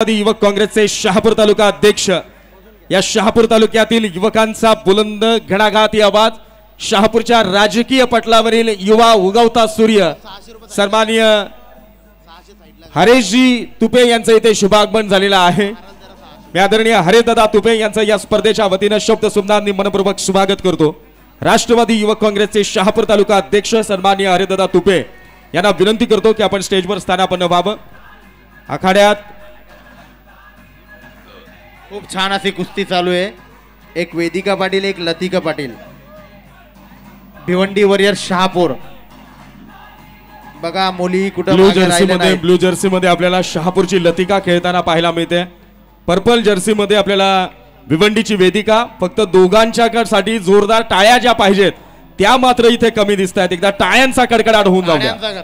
युवक काँग्रेसचे शहापूर तालुका अध्यक्ष, या शहापूर तालुक्यातील युवकांचा बुलंद घणाघाती आवाज, शहापूरच्या राजकीय पटलावरील युवा उगवता सूर्य सन्माननीय हरेशजी तुपे यांचं इथे शुभागमन झालेलं आहे। मी आदरणीय हरेदादा तुपे यांचं या स्पर्धेच्या वतीने शब्द सुमनांनी मनपूर्वक स्वागत करतो। राष्ट्रवादी युवक काँग्रेसचे शहापूर तालुका अध्यक्ष सन्माननीय हरेदादा तुपे यांना विनंती करतो की आपण स्टेजवर स्थानापन्न व्हावं। आखाड्यात खूप छान अशी कुस्ती चालू आहे। एक वेदिका पाटील, एक लतिका पाटील, भिवंडी वॉरियर शहापूर। बघा मुली कुठं ब्लू जर्सी मध्ये आपल्याला शहापूरची लतिका खेळताना पाहायला मिळते। पर्पल जर्सी मध्ये आपल्याला भिवंडीची वेदिका। फक्त दोघांच्यासाठी जोरदार टाळ्या ज्या पाहिजेत त्या मात्र इथे कमी दिसत आहेत। एकदा टाळ्यांचा कडकडाट होऊन जाऊ द्या।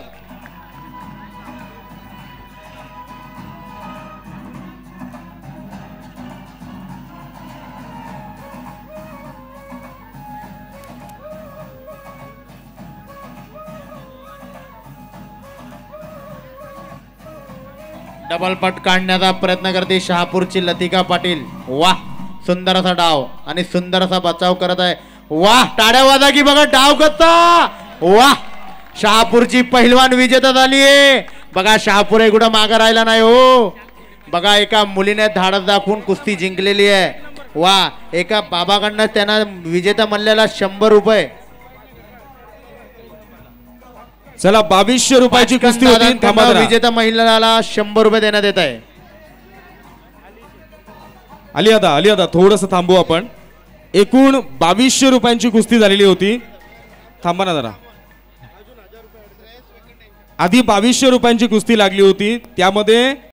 डबल पट काढण्याचा प्रयत्न करते शहापूरची लतिका पाटील। वाह, सुंदर असा डाव आणि सुंदर असा बचाव करत आहे। वाह, टाळ्या वाजा की बघा डाव कसा। वाह, शहापूरची पहिलवान विजेता झाली आहे। बघा शहापूर एक कुठं मागे राहिला नाही हो। बघा एका मुलीने धाडस दाखवून कुस्ती जिंकलेली आहे। वाह, एका बाबाकडनं त्यांना विजेता म्हणलेला 100 रुपये। चला 2200 रुपयाची कुस्ती होती। विजेता महिलाला 100 रुपये देण्यात येत आहे। अलियादा थोडस थांबू आपण। एकूण 2200 रुपयांची कुस्ती झालेली होती। थांबा ना जरा। आधी 2200 रुपयांची कुस्ती लागली होती, त्यामध्ये